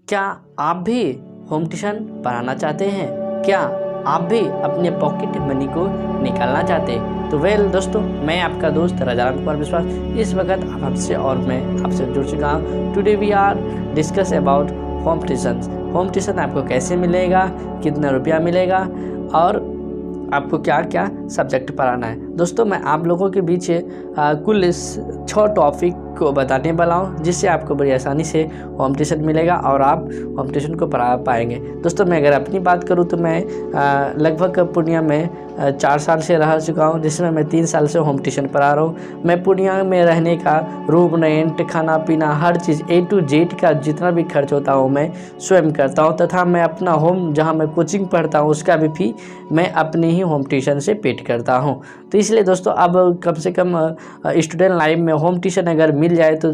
क्या आप भी होम ट्यूशन पढ़ाना चाहते हैं? क्या आप भी अपने पॉकेट मनी को निकालना चाहते हैं? तो दोस्तों, मैं आपका दोस्त राजाराम कुमार विश्वास इस वक्त आप हमसे और मैं आपसे जुड़ चुका हूँ। Today we are discuss about home tuition. Home tuition आपको कैसे मिलेगा, कितना रुपया मिलेगा और आपको क्या क्या सब्जेक्ट पढ़ाना है। दोस्तों, मैं आप लोगों के बीच कुल 6 टॉपिक को बताने वाला हूँ, जिससे आपको बड़ी आसानी से होम ट्यूशन मिलेगा और आप होम ट्यूशन को पढ़ा पाएंगे। दोस्तों, मैं अगर अपनी बात करूँ तो मैं लगभग पूर्णिया में 4 साल से रह चुका हूँ, जिसमें मैं 3 साल से होम ट्यूशन पढ़ा रहा हूँ। मैं पूर्णिया में रहने का रूम रेंट, खाना पीना, हर चीज़ A to Z का जितना भी खर्च होता हूँ मैं स्वयं करता हूँ, तथा मैं अपना होम जहाँ मैं कोचिंग पढ़ता हूँ उसका भी फी मैं अपने ही होम ट्यूशन से पेड करता हूँ। तो इसलिए दोस्तों, अब कम से कम स्टूडेंट लाइफ में होम ट्यूशन अगर मिल जाए तो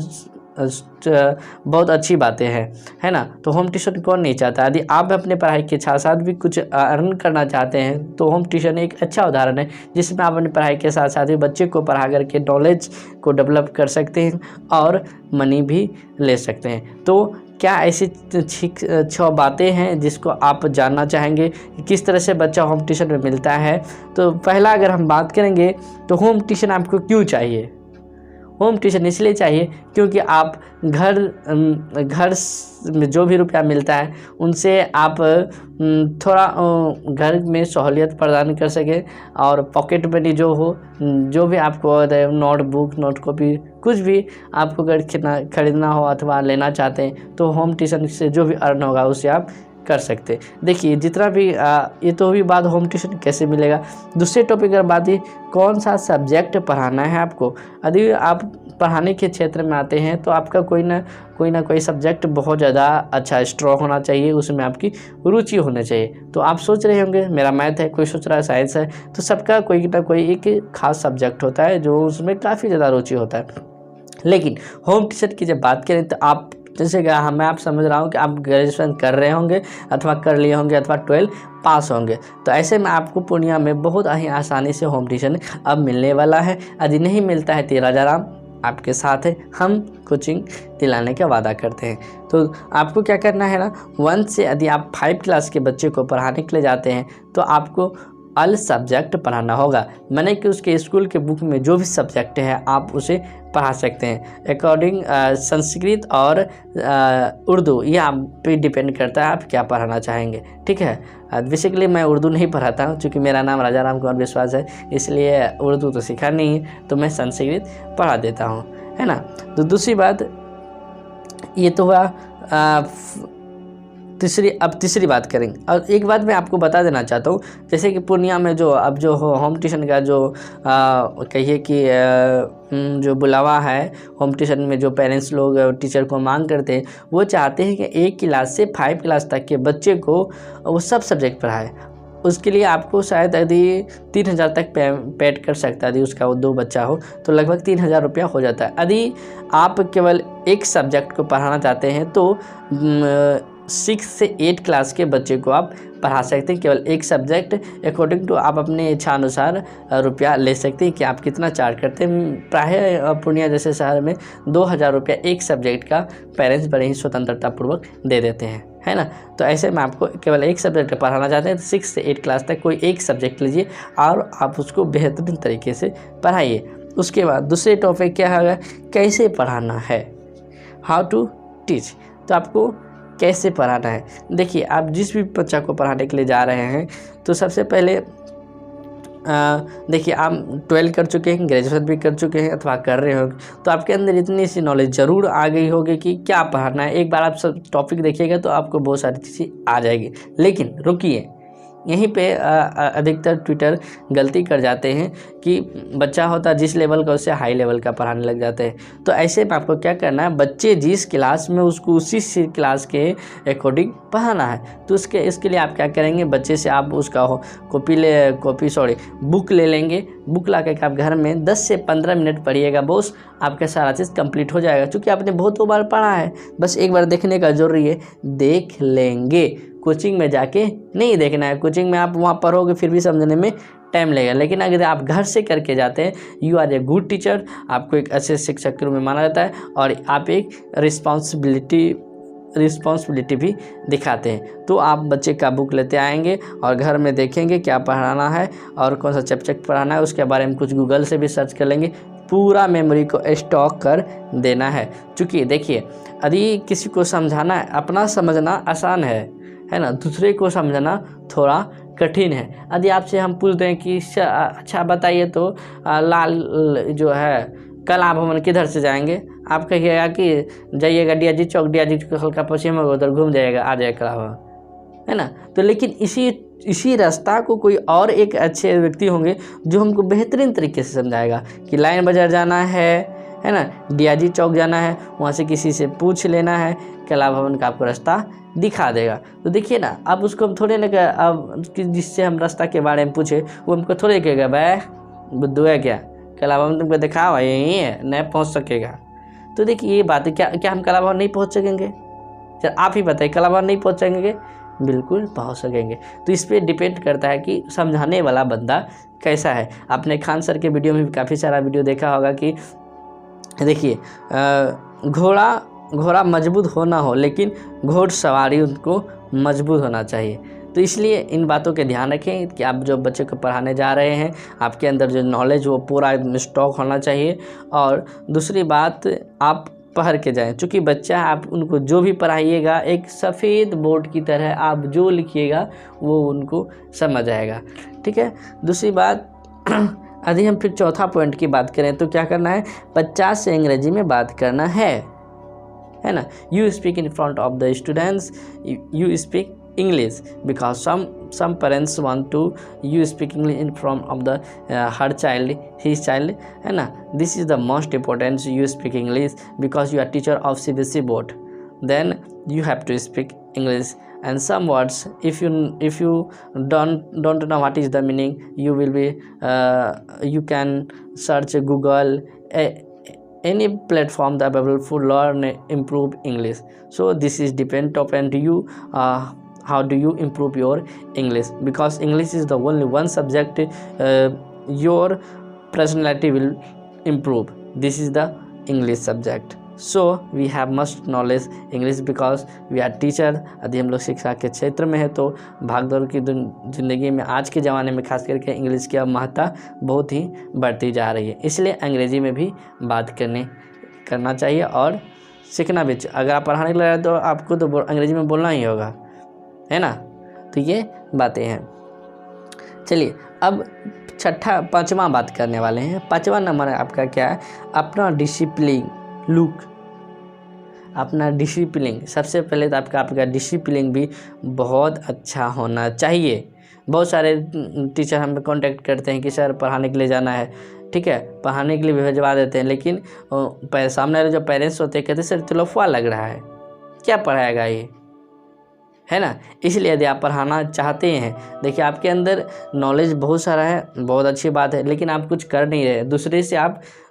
बहुत अच्छी बातें हैं, है ना। तो होम ट्यूशन कौन नहीं चाहता। यदि आप अपने पढ़ाई के साथ साथ भी कुछ अर्न करना चाहते हैं तो होम ट्यूशन एक अच्छा उदाहरण है, जिसमें आप अपनी पढ़ाई के साथ साथ भी बच्चे को पढ़ा करके नॉलेज को डेवलप कर सकते हैं और मनी भी ले सकते हैं। तो क्या ऐसी 6 बातें हैं जिसको आप जानना चाहेंगे कि किस तरह से बच्चा होम ट्यूशन में मिलता है। तो पहला अगर हम बात करेंगे तो होम ट्यूशन आपको क्यों चाहिए। होम ट्यूशन इसलिए चाहिए क्योंकि आप घर में जो भी रुपया मिलता है उनसे आप थोड़ा घर में सहूलियत प्रदान कर सके और पॉकेट मनी जो हो, जो भी आपको नोटबुक, नोट कॉपी, कुछ भी आपको अगर खरीदना हो अथवा लेना चाहते हैं तो होम ट्यूशन से जो भी अर्न होगा उससे आप कर सकते। देखिए, जितना भी ये तो भी बात होम ट्यूशन कैसे मिलेगा। दूसरे टॉपिक अगर बात कौन सा सब्जेक्ट पढ़ाना है आपको। यदि आप पढ़ाने के क्षेत्र में आते हैं तो आपका कोई ना कोई सब्जेक्ट बहुत ज़्यादा अच्छा स्ट्रॉन्ग होना चाहिए, उसमें आपकी रुचि होनी चाहिए। तो आप सोच रहे होंगे मेरा मैथ है, कोई सोच रहा है साइंस है, तो सबका कोई ना कोई एक खास सब्जेक्ट होता है जो उसमें काफ़ी ज़्यादा रुचि होता है। लेकिन होम ट्यूशन की जब बात करें तो आप जैसे मैं आप समझ रहा हूँ कि आप ग्रेजुएशन कर रहे होंगे अथवा कर लिए होंगे अथवा 12 पास होंगे, तो ऐसे में आपको पूर्णिया में बहुत ही आसानी से होम ट्यूशन अब मिलने वाला है। यदि नहीं मिलता है तो राजाराम आपके साथ है, हम कोचिंग दिलाने का वादा करते हैं। तो आपको क्या करना है ना, 1 से यदि आप 5 क्लास के बच्चे को पढ़ाने के लिए जाते हैं तो आपको ऑल सब्जेक्ट पढ़ाना होगा। मैंने कि उसके स्कूल के बुक में जो भी सब्जेक्ट है आप उसे पढ़ा सकते हैं। अकॉर्डिंग संस्कृत और उर्दू, ये आप पे डिपेंड करता है आप क्या पढ़ाना चाहेंगे, ठीक है। बेसिकली मैं उर्दू नहीं पढ़ाता हूँ, क्योंकि मेरा नाम राजाराम कुमार विश्वास है, इसलिए उर्दू तो सीखा नहीं है, तो मैं संस्कृत पढ़ा देता हूँ, है ना। तो दूसरी बात ये तो हुआ। तीसरी बात करेंगे। और एक बात मैं आपको बता देना चाहता हूँ, जैसे कि पूर्णिया में जो अब जो होम ट्यूशन का जो कहिए कि जो बुलावा है होम ट्यूशन में, जो पेरेंट्स लोग टीचर को मांग करते हैं, वो चाहते हैं कि 1 क्लास से 5 क्लास तक के बच्चे को वो सब सब्जेक्ट पढ़ाए। उसके लिए आपको शायद यदि 3000 तक पेड कर सकता है। यदि उसका 2 बच्चा हो तो लगभग 3000 रुपया हो जाता है। यदि आप केवल एक सब्जेक्ट को पढ़ाना चाहते हैं तो 6 से 8 क्लास के बच्चे को आप पढ़ा सकते हैं, केवल एक सब्जेक्ट। अकॉर्डिंग टू आप अपने इच्छा अनुसार रुपया ले सकते हैं कि आप कितना चार्ज करते हैं। प्रायः पूर्णिया जैसे शहर में 2000 रुपया एक सब्जेक्ट का पेरेंट्स बड़े ही स्वतंत्रतापूर्वक दे देते हैं, है ना। तो ऐसे में आपको केवल एक सब्जेक्ट पढ़ाना चाहते हैं तो 6 से 8 क्लास तक कोई एक सब्जेक्ट लीजिए और आप उसको बेहतरीन तरीके से पढ़ाइए। उसके बाद दूसरे टॉपिक क्या होगा, कैसे पढ़ाना है, हाउ टू टीच। तो आपको कैसे पढ़ाना है। देखिए, आप जिस भी बच्चा को पढ़ाने के लिए जा रहे हैं तो सबसे पहले देखिए, आप 12 कर चुके हैं, ग्रेजुएशन भी कर चुके हैं अथवा कर रहे होंगे, तो आपके अंदर इतनी सी नॉलेज ज़रूर आ गई होगी कि क्या पढ़ाना है। एक बार आप सब टॉपिक देखिएगा तो आपको बहुत सारी चीज़ें आ जाएगी। लेकिन रुकिए, यहीं पे अधिकतर ट्विटर गलती कर जाते हैं कि बच्चा होता जिस लेवल का उससे हाई लेवल का पढ़ाने लग जाते हैं। तो ऐसे में आपको क्या करना है, बच्चे जिस क्लास में उसको उसी क्लास के अकॉर्डिंग पढ़ाना है। तो इसके लिए आप क्या करेंगे, बच्चे से आप उसका बुक ले लेंगे। बुक ला कर आप घर में 10 से 15 मिनट पढ़िएगा, बॉस आपका सारा चीज़ कंप्लीट हो जाएगा। क्योंकि आपने बहुत बार पढ़ा है, बस एक बार देखने का जरूरी है, देख लेंगे। कोचिंग में जाके नहीं देखना है। कोचिंग में आप वहाँ पढ़ोगे फिर भी समझने में टाइम लगेगा, लेकिन अगर आप घर से करके जाते हैं, you are a good teacher, आपको एक अच्छे शिक्षक के रूप में माना जाता है और आप एक रिस्पॉन्सिबिलिटी रिस्पॉन्सिबिलिटी भी दिखाते हैं। तो आप बच्चे का बुक लेते आएंगे और घर में देखेंगे क्या पढ़ाना है और कौन सा चैप्टर पढ़ाना है, उसके बारे में कुछ गूगल से भी सर्च कर लेंगे, पूरा मेमोरी को स्टॉक कर देना है। क्योंकि देखिए, यदि किसी को समझाना है, अपना समझना आसान है ना, दूसरे को समझना थोड़ा कठिन है। यदि आपसे हम पूछ दें कि अच्छा बताइए तो लाल जो है कला भवन किधर से जाएंगे, आप कहिएगा कि जाइएगा DIG चौक, DIG चौक हल्का पश्चिम होगा, उधर घूम जाएगा, आ जाएगा कला भवन, है ना। तो लेकिन इसी रास्ता को कोई और एक अच्छे व्यक्ति होंगे जो हमको बेहतरीन तरीके से समझाएगा कि लाइन बाजार जाना है ना, DIG चौक जाना है, वहाँ से किसी से पूछ लेना है, कला भवन का आपको रास्ता दिखा देगा। तो देखिए ना, अब उसको हम थोड़े ना अब जिससे हम रास्ता के बारे में पूछे वो हमको थोड़े कहेगा भाई बुद्धू है क्या, कला भवन तुमको दिखाओ यहीं है, नहीं पहुँच सकेगा। तो देखिए ये बात है, क्या हम कला भवन नहीं पहुँच सकेंगे? चल आप ही बताइए, कला भवन नहीं पहुँच सकेंगे? बिल्कुल पहुँच सकेंगे। तो इस पर डिपेंड करता है कि समझाने वाला बंदा कैसा है। आपने खान सर के वीडियो में भी काफ़ी सारा वीडियो देखा होगा कि देखिए घोड़ा मजबूत हो ना हो, लेकिन घोड़सवारी उनको मजबूत होना चाहिए। तो इसलिए इन बातों के ध्यान रखें कि आप जो बच्चे को पढ़ाने जा रहे हैं, आपके अंदर जो नॉलेज वो पूरा स्टॉक होना चाहिए। और दूसरी बात, आप पढ़ के जाएं, चूँकि बच्चा आप उनको जो भी पढ़ाइएगा एक सफ़ेद बोर्ड की तरह आप जो लिखिएगा वो उनको समझ आएगा, ठीक है। दूसरी बात, यदि हम फिर चौथा पॉइंट की बात करें तो क्या करना है, 50 से अंग्रेजी में बात करना है ना। You speak in front of the students, you speak English, because some parents want to you speak English in front of the her child, his child, है ना। This is the most important, you speak English because you are teacher of CBSE board, then you have to speak English. And some words, if you don't know what is the meaning, you will be you can search Google, any platform that available for learn improve English. So this is depend upon you, how do you improve your English, because English is the only one subject your personality will improve. This is the English subject, so we have must knowledge English because we are teacher। यदि हम लोग शिक्षा के क्षेत्र में है तो भागदौड़ की ज़िंदगी में आज के ज़माने में खास करके इंग्लिश की महत्ता बहुत ही बढ़ती जा रही है। इसलिए अंग्रेज़ी में भी बात करना चाहिए और सीखना भी। अगर आप पढ़ाने के लिए तो आपको तो अंग्रेज़ी में बोलना ही होगा, है ना। तो ये बातें हैं। चलिए अब पाँचवा बात करने वाले हैं। 5वां नंबर आपका क्या है, अपना डिसिप्लिन लुक, अपना डिसिप्लिन। सबसे पहले तो आपका डिसिप्लिन भी बहुत अच्छा होना चाहिए। बहुत सारे टीचर हमें कांटेक्ट करते हैं कि सर पढ़ाने के लिए जाना है, ठीक है, पढ़ाने के लिए भी भिजवा देते हैं, लेकिन सामने वाले जो पेरेंट्स होते हैं कहते हैं सर तो लफड़ा लग रहा है, क्या पढ़ाएगा ये, है ना। इसलिए यदि आप पढ़ाना चाहते हैं, देखिए आपके अंदर नॉलेज बहुत सारा है, बहुत अच्छी बात है, लेकिन आप कुछ कर नहीं रहे,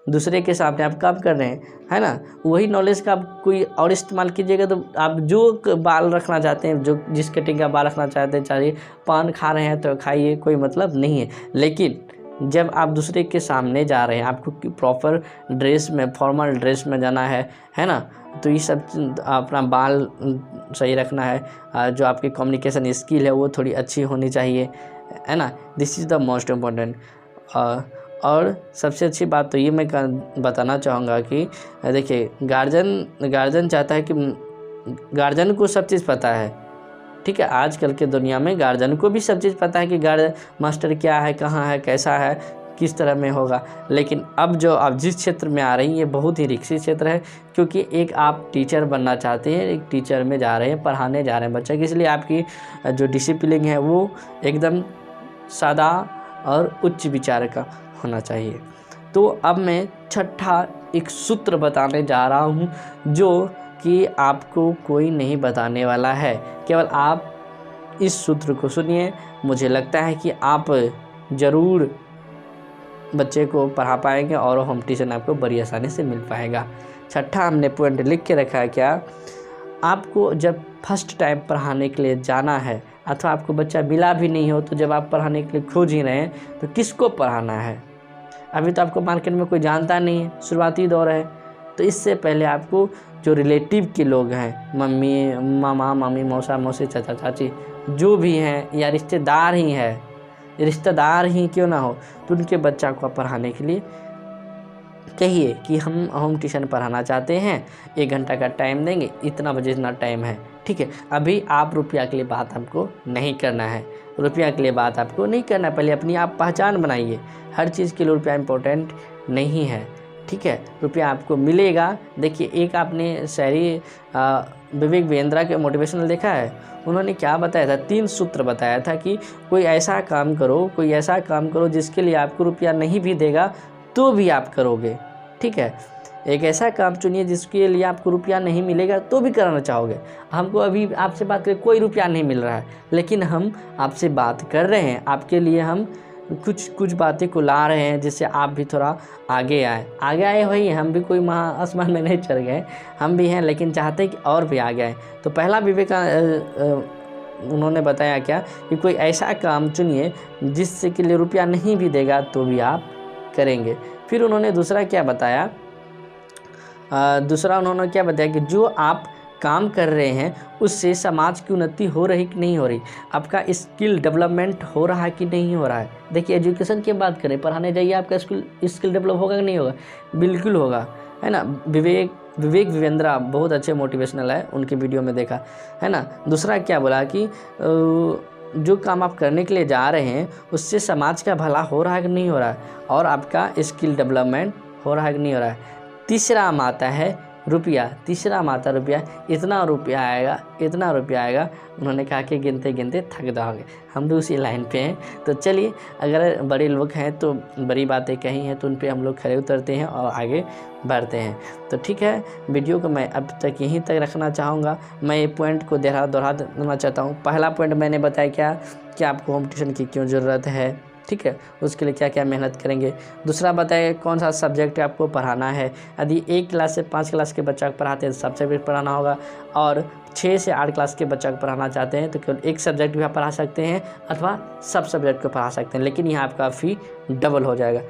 दूसरे के सामने आप काम कर रहे हैं, है ना। वही नॉलेज का आप कोई और इस्तेमाल कीजिएगा तो आप जो बाल रखना चाहते हैं, जो जिस कटिंग का बाल रखना चाहते हैं, चाहिए पान खा रहे हैं तो खाइए, कोई मतलब नहीं है। लेकिन जब आप दूसरे के सामने जा रहे हैं, आपको प्रॉपर ड्रेस में, फॉर्मल ड्रेस में जाना है ना, तो ये सब अपना बाल सही रखना है, जो आपकी कम्युनिकेशन स्किल है वो थोड़ी अच्छी होनी चाहिए, है ना। This is the most important. और सबसे अच्छी बात तो ये मैं बताना चाहूँगा कि देखिए गार्जियन चाहता है कि गार्जियन को सब चीज़ पता है, ठीक है। आजकल के दुनिया में गार्जियन को भी सब चीज़ पता है कि मास्टर क्या है, कहाँ है, कैसा है, किस तरह में होगा। लेकिन अब जो आप जिस क्षेत्र में आ रही हैं ये बहुत ही रिस्की क्षेत्र है, क्योंकि एक आप टीचर बनना चाहते हैं, एक टीचर में जा रहे हैं, पढ़ाने जा रहे हैं बच्चा की, इसलिए आपकी जो डिसिप्लिन है वो एकदम सादा और उच्च विचार का होना चाहिए। तो अब मैं छठा एक सूत्र बताने जा रहा हूँ जो कि आपको कोई नहीं बताने वाला है, केवल आप इस सूत्र को सुनिए। मुझे लगता है कि आप ज़रूर बच्चे को पढ़ा पाएंगे और होम ट्यूशन आपको बड़ी आसानी से मिल पाएगा। छठा हमने पॉइंट लिख के रखा है, क्या आपको जब फर्स्ट टाइम पढ़ाने के लिए जाना है अथवा आपको बच्चा मिला भी नहीं हो, तो जब आप पढ़ाने के लिए खोज ही रहे हैं तो किसको पढ़ाना है। अभी तो आपको मार्केट में कोई जानता नहीं है, शुरुआती दौर है, तो इससे पहले आपको जो रिलेटिव के लोग हैं, मम्मी, मामा, मामी, मौसा, मौसी, चाचा, चाची, जो भी हैं या रिश्तेदार ही क्यों ना हो, तो उनके बच्चा को पढ़ाने के लिए कहिए कि हम होम ट्यूशन पढ़ाना चाहते हैं, 1 घंटा का टाइम देंगे, इतना बजे इतना टाइम है, ठीक है। अभी आप रुपया के लिए बात हमको नहीं करना है, रुपया के लिए बात आपको नहीं करना है। पहले अपनी आप पहचान बनाइए। हर चीज़ के लिए रुपया इम्पोर्टेंट नहीं है, ठीक है। रुपया आपको मिलेगा। देखिए, एक आपने शायरी विवेक बिंद्रा के मोटिवेशनल देखा है, उन्होंने क्या बताया था, 3 सूत्र बताया था कि कोई ऐसा काम करो जिसके लिए आपको रुपया नहीं भी देगा तो भी आप करोगे, ठीक है। एक ऐसा काम चुनिए जिसके लिए आपको रुपया नहीं मिलेगा तो भी कराना चाहोगे। हमको अभी आपसे बात करें, कोई रुपया नहीं मिल रहा है, लेकिन हम आपसे बात कर रहे हैं, आपके लिए हम कुछ बातें को ला रहे हैं जिससे आप भी थोड़ा आगे आए वही, हम भी कोई आसमान में नहीं चढ़ गए, हम भी हैं, लेकिन चाहते हैं कि और भी आगे आए। तो पहला उन्होंने बताया क्या कि कोई ऐसा काम चुनिए जिससे के लिए रुपया नहीं भी देगा तो भी आप करेंगे। फिर उन्होंने दूसरा उन्होंने क्या बताया कि जो आप काम कर रहे हैं उससे समाज की उन्नति हो रही कि नहीं हो रही, आपका स्किल डेवलपमेंट हो रहा है कि नहीं हो रहा है। देखिए, एजुकेशन की बात करें, पढ़ाने जाइए, आपका स्किल डेवलप होगा कि नहीं होगा, बिल्कुल होगा, है ना। विवेक बिंद्रा बहुत अच्छे मोटिवेशनल है, उनकी वीडियो में देखा, है ना। दूसरा क्या बोला कि जो काम आप करने के लिए जा रहे हैं उससे समाज का भला हो रहा है कि नहीं हो रहा है, और आपका स्किल डेवलपमेंट हो रहा है कि नहीं हो रहा है। तीसरा माता है रुपया, इतना रुपया आएगा, उन्होंने कहा कि गिनते गिनते थक जाओगे। हम भी उसी लाइन पे हैं। तो चलिए, अगर बड़े लोग हैं तो बड़ी बातें कही हैं तो उन पे हम लोग खड़े उतरते हैं और आगे बढ़ते हैं। तो ठीक है, वीडियो को मैं अब तक यहीं तक रखना चाहूँगा। मैं ये पॉइंट को दोहरा देना चाहता हूँ। पहला पॉइंट मैंने बताया क्या कि आपको होम ट्यूशन की क्यों ज़रूरत है, ठीक है, उसके लिए क्या क्या मेहनत करेंगे। दूसरा बताइए कौन सा सब्जेक्ट आपको पढ़ाना है। यदि 1 क्लास से 5 क्लास के बच्चा को पढ़ाते हैं तो सब सब्जेक्ट पढ़ाना होगा, और 6 से 8 क्लास के बच्चा को पढ़ाना चाहते हैं तो केवल एक सब्जेक्ट भी आप पढ़ा सकते हैं अथवा सब सब्जेक्ट को पढ़ा सकते हैं, लेकिन यहाँ आपका फ़ी डबल हो जाएगा।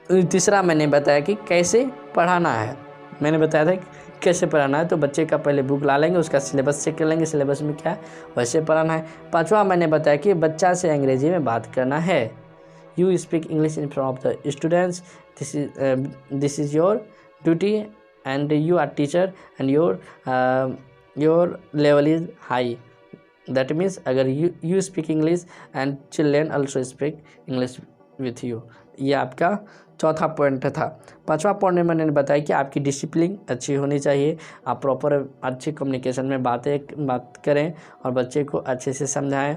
तीसरा मैंने बताया कि कैसे पढ़ाना है। मैंने बताया था कैसे पढ़ाना है, तो बच्चे का पहले बुक ला लेंगे, उसका सिलेबस चेक कर लेंगे, सिलेबस में क्या है वैसे पढ़ाना है। 5वां मैंने बताया कि बच्चा से अंग्रेजी में बात करना है। You speak English in front of the students, this is your duty and you are teacher and your level is high. That means अगर you speak English and children also speak English with you. ये आपका चौथा point था। 5वां point में मैंने बताया कि आपकी डिसिप्लिन अच्छी होनी चाहिए, आप प्रॉपर अच्छी कम्युनिकेशन में बात करें और बच्चे को अच्छे से समझाएं,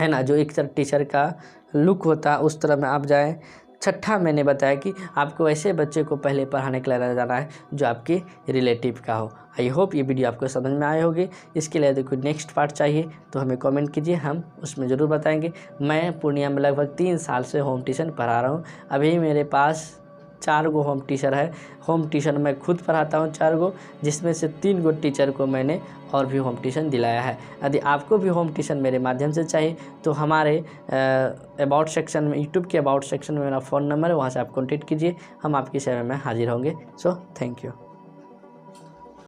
है ना। जो एक टीचर का लुक होता है उस तरह में आप जाएं। 6ठा मैंने बताया कि आपको ऐसे बच्चे को पहले पढ़ाने के लिए जाना है जो आपके रिलेटिव का हो। आई होप ये वीडियो आपको समझ में आए होगी। इसके लिए यदि कोई नेक्स्ट पार्ट चाहिए तो हमें कमेंट कीजिए, हम उसमें ज़रूर बताएंगे। मैं पूर्णिया में लगभग 3 साल से होम ट्यूशन पढ़ा रहा हूँ। अभी मेरे पास 4 गो होम टीचर है। होम ट्यूशन मैं खुद पढ़ाता हूँ 4 गो, जिसमें से 3 गो टीचर को मैंने और भी होम ट्यूशन दिलाया है। यदि आपको भी होम ट्यूशन मेरे माध्यम से चाहिए तो हमारे अबाउट सेक्शन में, यूट्यूब के अबाउट सेक्शन में मेरा फ़ोन नंबर है, वहाँ से आप कॉन्टेक्ट कीजिए, हम आपकी सेवा में हाजिर होंगे। So thank you.